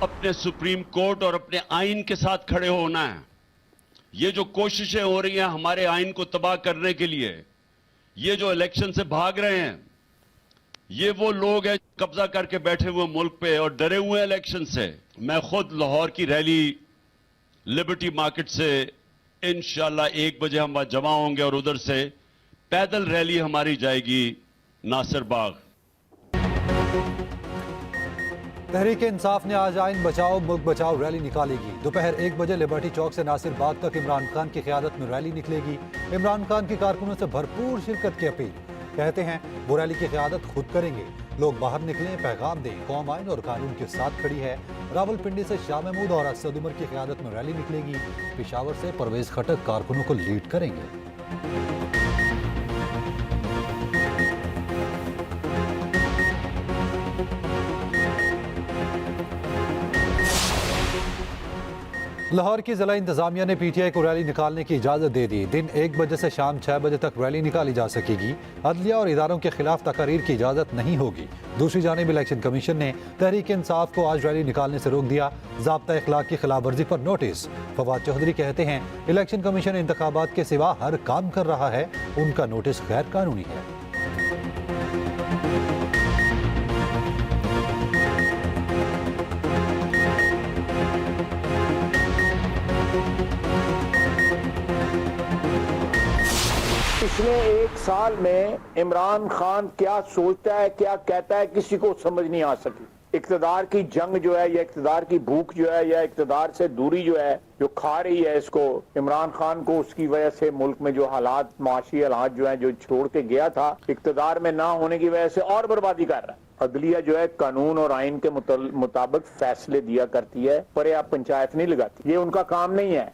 अपने supreme court और अपने आइन के साथ खड़े होना है। ये जो कोशिशें हो रही हैं हमारे आइन को तबाह करने के लिए, ये जो इलेक्शन से भाग रहे हैं, ये वो लोग हैं कब्जा करके बैठे हुए मुल्क पे और डरे हुए हैं इलेक्शन से। मैं खुद लाहौर की रैली लिबर्टी मार्केट से इंशाल्लाह 1 बजे हम वहां जमा होंगे और उधर से पैदल रैली हमारी जाएगी नासिर बाग। तहरीक इंसाफ ने आज आइन बचाओ मुल्क बचाओ रैली निकालेगी। दोपहर 1 बजे लिबर्टी चौक से नासिर बाग तक इमरान खान की क़यादत में रैली निकलेगी। इमरान खान की कारकुनों से भरपूर शिरकत की अपील। कहते हैं वो रैली की क़यादत खुद करेंगे। लोग बाहर निकलें, पैगाम दें, कौम आइन और कानून के साथ खड़ी है। रावलपिंडी से शाह महमूद और असद उमर की क़यादत में रैली निकलेगी। पेशावर से परवेज खटक कारकुनों को लीड करेंगे। लाहौर की जिला इंतजामिया ने पीटीआई को रैली निकालने की इजाज़त दे दी। दिन 1 बजे से शाम 6 बजे तक रैली निकाली जा सकेगी। अदलिया और इदारों के खिलाफ तकारीर की इजाज़त नहीं होगी। दूसरी जानिब इलेक्शन कमीशन ने तहरीक इंसाफ को आज रैली निकालने से रोक दिया। ज़ाब्ता इखलाक की खिलाफ वर्जी पर नोटिस। फवाद चौधरी कहते हैं इलेक्शन कमीशन इंतखाबात के सिवा हर काम कर रहा है, उनका नोटिस गैर कानूनी है। पिछले 1 साल में इमरान खान क्या सोचता है, क्या कहता है, किसी को समझ नहीं आ सकी। इक़्तिदार की जंग जो है, या इक़्तिदार की भूख जो है, या इक़्तिदार से दूरी जो है, जो खा रही है इसको, इमरान खान को उसकी वजह से मुल्क में जो हालात, माशी हालात जो है, जो छोड़ के गया था, इक़्तिदार में ना होने की वजह से और बर्बादी कर रहा है। अदलिया जो है कानून और आइन के मुताबिक फैसले दिया करती है, पर आप पंचायत नहीं लगाती, ये उनका काम नहीं है।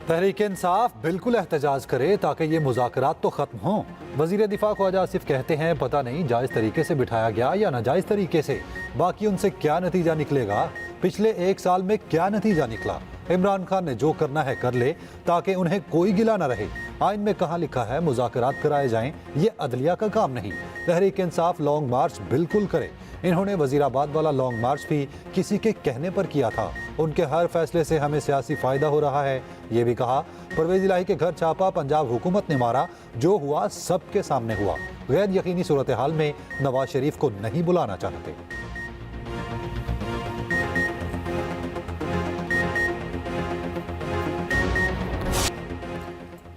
तहरीक इंसाफ बिल्कुल एहतजाज करे ताकि ये मुज़ाकरात तो ख़त्म हों। वज़ीर दिफा ख्वाजा आसिफ कहते हैं पता नहीं जायज़ तरीके से बिठाया गया या नाजायज़ तरीके से, बाकी उनसे क्या नतीजा निकलेगा। पिछले 1 साल में क्या नतीजा निकला। इमरान खान ने जो करना है कर ले ताकि उन्हें कोई गिला न रहे। आइन में कहाँ लिखा है मुज़ाकरात कराए जाएं, ये अदलिया का काम नहीं। तहरीक इंसाफ लॉन्ग मार्च बिल्कुल करे। इन्होंने वजीराबाद वाला लॉन्ग मार्च भी किसी के कहने पर किया था। उनके हर फैसले से हमें सियासी फ़ायदा हो रहा है, ये भी कहा। परवेज़ इलाही के घर छापा पंजाब हुकूमत ने मारा, जो हुआ सबके सामने हुआ। गैर यकीनी सूरत हाल में नवाज शरीफ को नहीं बुलाना चाहते।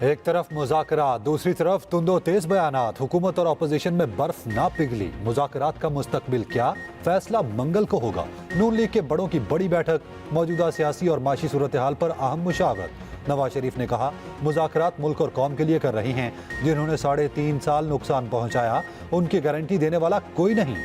एक तरफ मुज़ाकरा, दूसरी तरफ तुंदो तेज बयानात। हुकूमत और अपोजिशन में बर्फ ना पिघली। मुज़ाकरात का मुस्तकबिल क्या, फैसला मंगल को होगा। नून लीग के बड़ों की बड़ी बैठक, मौजूदा सियासी और माशी सूरत हाल पर अहम मुशावरत। नवाज शरीफ ने कहा मुज़ाकरात मुल्क और कौम के लिए कर रहे हैं। जिन्होंने 3.5 साल नुकसान पहुँचाया, उनकी गारंटी देने वाला कोई नहीं।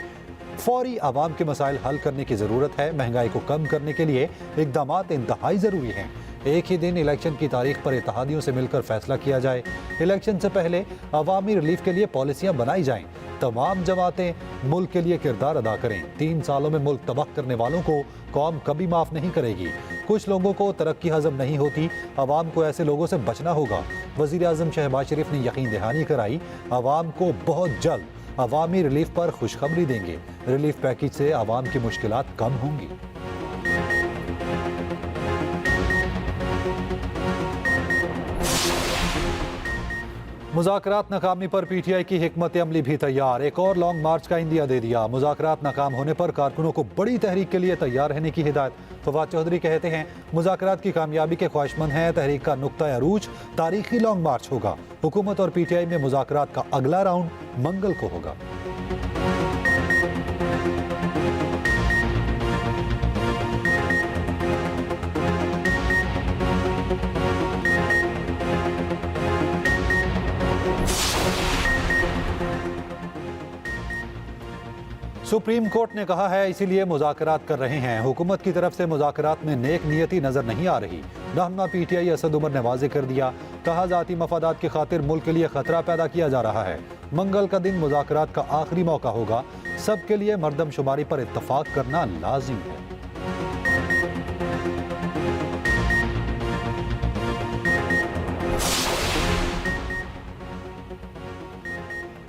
फौरी आवाम के मसाइल हल करने की ज़रूरत है। महंगाई को कम करने के लिए इक़दामात इंतहाई ज़रूरी हैं। एक ही दिन इलेक्शन की तारीख पर इत्तेहादियों से मिलकर फैसला किया जाए। इलेक्शन से पहले अवामी रिलीफ के लिए पॉलिसियां बनाई जाएं। तमाम जमातें मुल्क के लिए किरदार अदा करें। 3 सालों में मुल्क तबाह करने वालों को कौम कभी माफ़ नहीं करेगी। कुछ लोगों को तरक्की हजम नहीं होती, अवाम को ऐसे लोगों से बचना होगा। वज़ीर आज़म शहबाज शरीफ ने यकीन दहानी कराई, अवाम को बहुत जल्द अवामी रिलीफ पर खुशखबरी देंगे। रिलीफ पैकेज से अवाम की मुश्किलात कम होंगी। मुज़ाकरात नाकामी पर पीटीआई की हिकमत अमली भी तैयार। एक और लॉन्ग मार्च का इंदिया दे दिया। मुज़ाकरात नाकाम होने पर कारकुनों को बड़ी तहरीक के लिए तैयार रहने की हिदायत। फवाद चौधरी कहते हैं मुज़ाकरात की कामयाबी के ख्वाहिशमंद हैं। तहरीक का नुक्ता अरूज तारीखी लॉन्ग मार्च होगा। हुकूमत और पीटीआई में मुज़ाकरात का अगला राउंड मंगल को होगा। सुप्रीम कोर्ट ने कहा है इसीलिए मुज़ाकरात कर रहे हैं। हुकूमत की तरफ से मुज़ाकरात में नेक नियति नजर नहीं आ रही। रहनुमा पीटीआई असद उमर ने वाज़ेह कर दिया, कहा जाती मफादात की खातिर मुल्क के लिए खतरा पैदा किया जा रहा है। मंगल का दिन मुज़ाकरात का आखिरी मौका होगा। सबके लिए मरदमशुमारी पर इत्तफाक करना लाजिम है।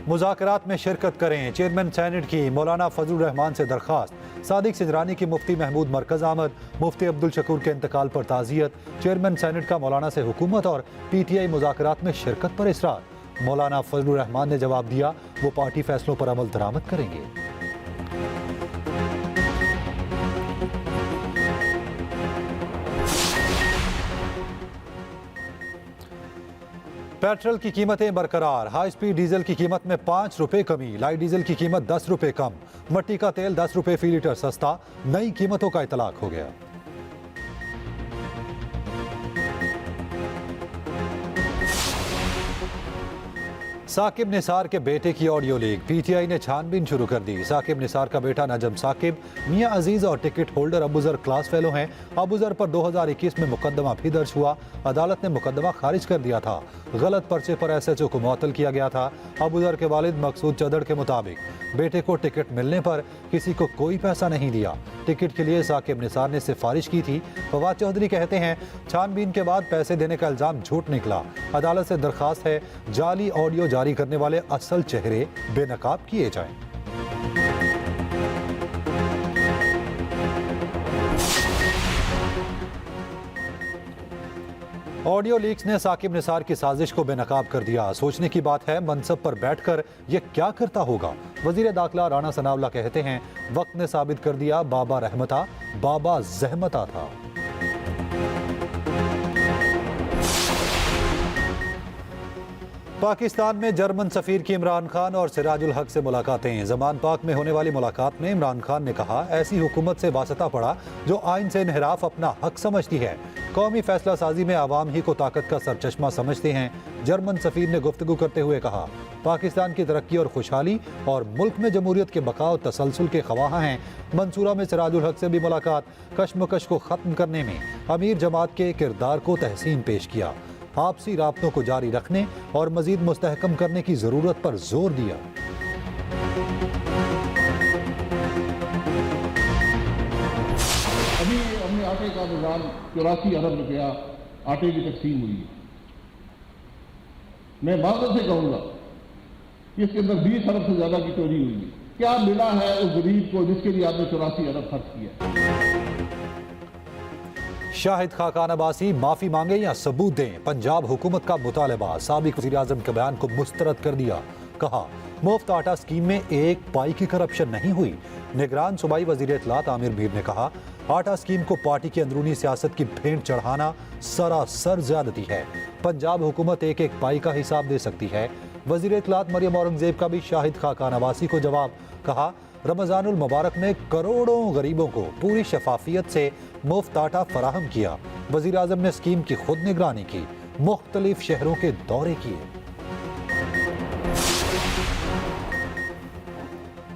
मुज़ाकरात में शिरकत करें। चेयरमैन सेनेट की मौलाना फजलुर रहमान से दरख्वास्त। सादिक सिंजरानी की मुफ्ती महमूद मरकज आमद, मुफ्ती अब्दुल शकूर के इंतकाल पर ताज़ियत, चेयरमैन सेनेट का मौलाना से हुकूमत और PTI मुज़ाकरात में शिरकत पर इसरार। मौलाना फजलुर रहमान ने जवाब दिया, वो पार्टी फैसलों पर अमल दरामद करेंगे। पेट्रोल की कीमतें बरकरार, हाई स्पीड डीजल की कीमत में 5 रुपए कमी, लाइट डीजल की कीमत 10 रुपए कम, मट्टी का तेल 10 रुपए फी लीटर सस्ता, नई कीमतों का इतलाक हो गया। साकिब निसार के बेटे की ऑडियो लीक, PTI ने छानबीन शुरू कर दी। साकिब निसार का बेटा नजम साकिब मियां अजीज और ticket holder Abuzar class fellow हैं। अबूजर पर 2021 में मुकदमा भी दर्ज हुआ। अदालत ने मुकदमा खारिज कर दिया था। गलत पर्चे पर SHO को मुअत्तल किया गया था। अबूजर के वालिद मकसूद चदड़ के मुताबिक बेटे को टिकट मिलने पर किसी को कोई पैसा नहीं दिया। टिकट के लिए साकिब निसार ने सिफारिश की थी। फवाद चौधरी कहते हैं, छानबीन के बाद पैसे देने का इल्जाम झूठ निकला। अदालत से दरखास्त है, जाली ऑडियो जारी करने वाले असल चेहरे बेनकाब किए जाएं। ऑडियो लीक्स ने साकिब निसार की साजिश को बेनकाब कर दिया। सोचने की बात है, मनसब पर बैठकर यह क्या करता होगा। वजीर दाखिला राणा सनाउल्लाह कहते हैं, वक्त ने साबित कर दिया, बाबा रहमता बाबा जहमता था। पाकिस्तान में जर्मन सफीर की इमरान खान और सिराजुल हक से मुलाकातें। जमान पाक में होने वाली मुलाकात में इमरान खान ने कहा, ऐसी हुकूमत से वास्ता पड़ा जो आइन से इनहराफ अपना हक समझती है। कौमी फैसला साजी में आवाम ही को ताकत का सरचश्मा समझते हैं। जर्मन सफीर ने गुफ्तगू करते हुए कहा, पाकिस्तान की तरक्की और खुशहाली और मुल्क में जमहूरियत के बका और तसलसल के खवाह हैं। मंसूरा में सिराजुल हक से भी मुलाकात, कशमकश को ख़त्म करने में अमीर जमात के किरदार को तहसीन पेश किया। आपसी राब्तों को जारी रखने और मजीद मुस्तहकम करने की जरूरत पर जोर दिया। अभी हमने आटे का निजाम 84 अरब रुपया आटे की तकसीम हुई है। मैं माजरत से कहूंगा कि इसके अंदर 20 अरब से ज्यादा की चोरी हुई है। क्या मिला है उस गरीब को जिसके लिए आपने 84 अरब खर्च किया? शाहिद खाकान अब्बासी माफी मांगे या सबूत दें, पंजाब हुकूमत का मुतालबा। साबिक वज़ीर आज़म के बयान को मुस्तरद कर दिया। कहा, मुफ्त आटा स्कीम में एक पाई की करप्शन नहीं हुई। निगरान सूबाई वज़ीर इत्तलात आमिर मीर ने कहा, आटा स्कीम को पार्टी की अंदरूनी सियासत की भेंट चढ़ाना सरासर ज्यादती है। पंजाब हुकूमत एक एक पाई का हिसाब दे सकती है। वज़ीर इत्तलात मरियम औरंगजेब का भी शाहिद खाकान अब्बासी को जवाब। कहा, रमजानुल मुबारक में करोड़ों गरीबों को पूरी शफाफियत से मुफ्त आटा फराहम किया। वज़ीर आज़म ने स्कीम की खुद निगरानी की, मुख्तलिफ शहरों के दौरे किए।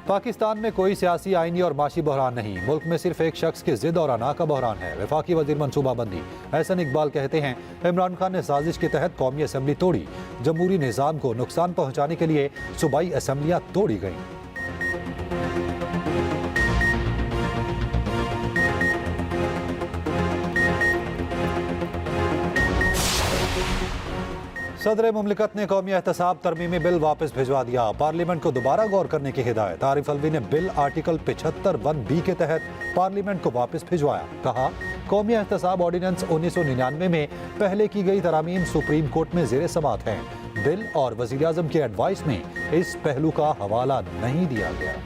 पाकिस्तान में कोई सियासी, आईनी और माशी बहरान नहीं। मुल्क में सिर्फ एक शख्स की जिद और अना का बहरान है। वफाकी वजीर मनसूबाबंदी एहसन इकबाल कहते हैं, इमरान खान ने साजिश के तहत कौमी असम्बली तोड़ी। जमहूरी निज़ाम को नुकसान पहुँचाने के लिए सूबाई असम्बलियाँ तोड़ी गईं। सदर मुमलिकत ने कौमी एहतसाब तरमीमी बिल वापस भिजवा दिया। पार्लियामेंट को दोबारा गौर करने की हिदायत। आरिफ अलवी ने बिल आर्टिकल 75(1)B के तहत पार्लियामेंट को वापस भिजवाया। कहा, कौमी एहतसाब ऑर्डिनेंस 1999 में पहले की गई तरामीम सुप्रीम कोर्ट में ज़ेर समाअत हैं। बिल और वज़ीर आज़म की एडवाइस में इस पहलू का हवाला नहीं दिया गया।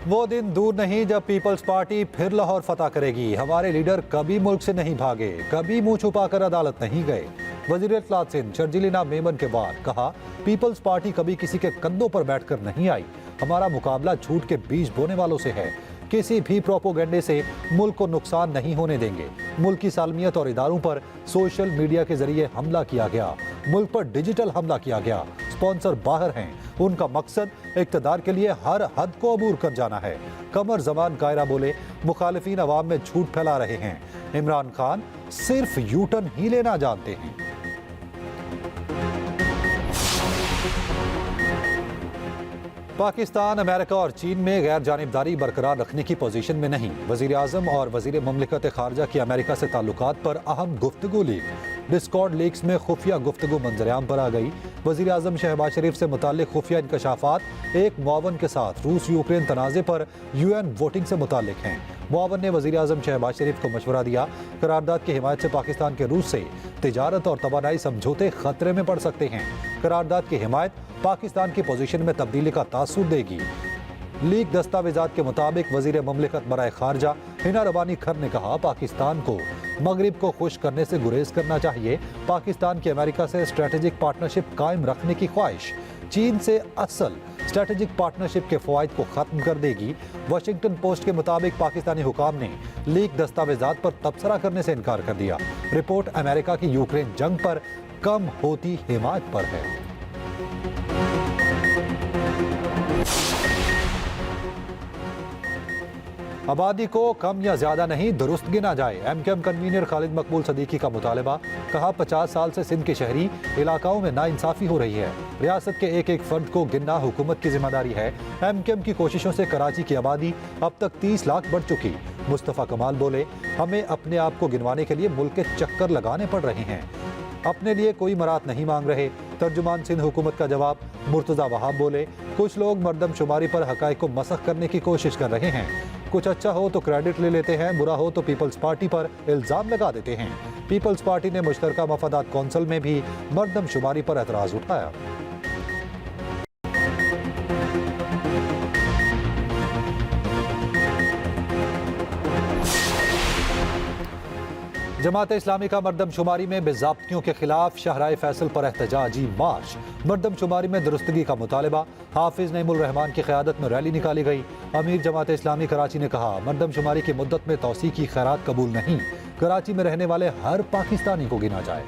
वो दिन दूर नहीं जब पीपल्स पार्टी फिर लाहौर फतह करेगी। हमारे लीडर कभी मुल्क से नहीं भागे, कभी मुंह छुपाकर अदालत नहीं गए। वज़ीर इत्तलात सिंध शर्जीलिना मेमन के बाद कहा, पीपल्स पार्टी कभी किसी के कंधों पर बैठकर नहीं आई। हमारा मुकाबला झूठ के बीज बोने वालों से है। किसी भी प्रोपोगंडे से मुल्क को नुकसान नहीं होने देंगे। मुल्क की सालमियत और इदारों पर सोशल मीडिया के जरिए हमला किया गया। मुल्क पर डिजिटल हमला किया गया। स्पॉन्सर बाहर हैं। उनका मकसद इक्तदार के लिए हर हद को अबूर कर जाना है। कमर जबान कायरा बोले, मुखालिफिन अवाम में झूठ फैला रहे हैं। इमरान खान सिर्फ यूटर्न ही लेना जानते हैं। पाकिस्तान, अमेरिका और चीन में गैर जानिबदारी बरकरार रखने की पोजीशन में नहीं। वज़ीर आज़म और वज़ीर मुमलिकत खारजा की अमेरिका से ताल्लुकात पर अहम गुफ्तगू लीक। डिस्कॉर्ड लीक्स में खुफिया गुफ्तगू मंजरेआम पर आ गई। वजीर आजम शहबाज शरीफ से मुताल्लिक खुफिया इंकशाफात एक मुआवन के साथ रूस यूक्रेन तनाज़े पर UN वोटिंग से मुताल्लिक हैं। मुआवन ने वजीर आजम शहबाज शरीफ को मशवरा दिया, करारदाद की हिमायत से पाकिस्तान के रूस से तिजारत और तवानाई समझौते खतरे में पड़ सकते हैं। करारदाद की हिमायत पाकिस्तान की पोजीशन में तब्दीली का तासुर देगी। लीक दस्तावेजात के मुताबिक वजीर ममलिकत बराए खारजा हिना रबानी खर ने कहा, पाकिस्तान को मगरिब को खुश करने से गुरेज करना चाहिए। पाकिस्तान की अमेरिका से स्ट्रेटेजिक पार्टनरशिप कायम रखने की ख्वाहिश चीन से असल स्ट्रेटेजिक पार्टनरशिप के फवायद को खत्म कर देगी। वाशिंगटन पोस्ट के मुताबिक पाकिस्तानी हुकाम ने लीक दस्तावेजात पर तबसरा करने से इनकार कर दिया। रिपोर्ट अमेरिका की यूक्रेन जंग पर कम होती हिमायत पर है। आबादी को कम या ज्यादा नहीं दुरुस्त गिना जाए, MKM कन्वीनर खालिद मकबूल सदीकी का मुतालबा। कहा, 50 साल से सिंध के शहरी इलाकाओं में नाइंसाफी हो रही है। रियासत के एक एक फर्द को गिनना हुकूमत की जिम्मेदारी है। MKM की कोशिशों से कराची की आबादी अब तक 30 लाख बढ़ चुकी। मुस्तफ़ा कमाल बोले, हमें अपने आप को गिनवाने के लिए मुल्क के चक्कर लगाने पड़ रहे हैं, अपने लिए कोई मरात नहीं मांग रहे। तर्जुमान सिंध हुकूमत का जवाब। मुर्तज़ा वहाब बोले, कुछ लोग मरदमशुमारी पर हकायक को मसख करने की कोशिश कर रहे हैं। कुछ अच्छा हो तो क्रेडिट ले लेते हैं, बुरा हो तो पीपल्स पार्टी पर इल्जाम लगा देते हैं। पीपल्स पार्टी ने मुश्तरका मफादात कौंसिल में भी मरदमशुमारी पर एतराज उठाया। जमात इस्लामी का मरदमशुमारी में बेज़ाब्तियों के खिलाफ शाहराए फैसल पर एहतजाजी मार्च। मरदमशुमारी में दुरुस्तगी का मुतालबा। हाफिज नईमुल रहमान की क़यादत में रैली निकाली गई। अमीर जमात इस्लामी कराची ने कहा, मरदमशुमारी की मुद्दत में तौसी की खैरात कबूल नहीं। कराची में रहने वाले हर पाकिस्तानी को गिना जाए।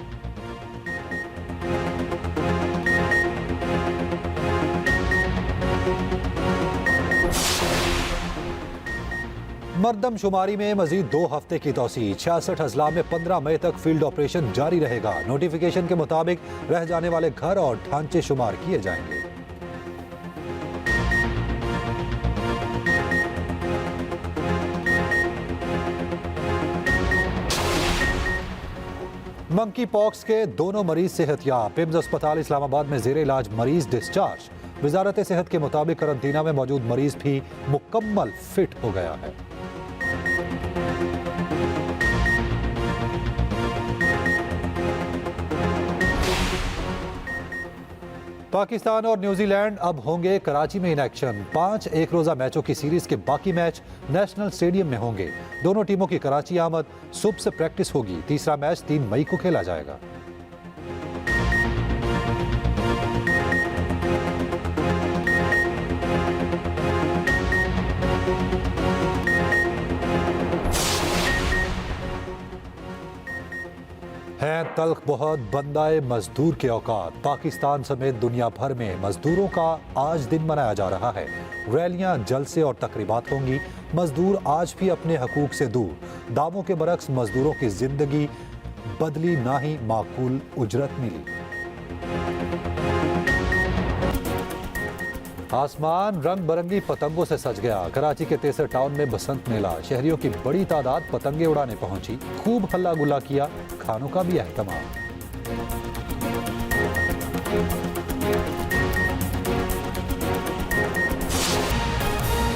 मरदमशुमारी में मजीद 2 हफ्ते की तौसी। 66 अजला में 15 मई तक फील्ड ऑपरेशन जारी रहेगा। नोटिफिकेशन के मुताबिक रह जाने वाले घर और ढांचे शुमार किए जाएंगे। मंकी पॉक्स के दोनों मरीज सेहतयाब। पिम्स अस्पताल इस्लामाबाद में जेर इलाज मरीज डिस्चार्ज। वजारत सेहत के मुताबिक करंतना में मौजूद मरीज भी मुकम्मल फिट हो गया है। पाकिस्तान और न्यूजीलैंड अब होंगे कराची में इन एक्शन। 5 एक रोजा मैचों की सीरीज के बाकी मैच नेशनल स्टेडियम में होंगे। दोनों टीमों की कराची आमद सुबह से प्रैक्टिस होगी। तीसरा मैच 3 मई को खेला जाएगा। हैं तल्ख बहुत बंदाए मजदूर के औकात। पाकिस्तान समेत दुनिया भर में मजदूरों का आज दिन मनाया जा रहा है। रैलियां, जलसे और तकरीबात होंगी। मजदूर आज भी अपने हकूक से दूर। दावों के बरक्स मजदूरों की जिंदगी बदली, ना ही माकूल उजरत मिली। आसमान रंग बरंगी पतंगों से सज गया। कराची के तेसर टाउन में बसंत मेला। शहरियों की बड़ी तादाद पतंगे उड़ाने पहुंची। खूब हल्ला गुल्ला किया, खानों का भी एहतमाम।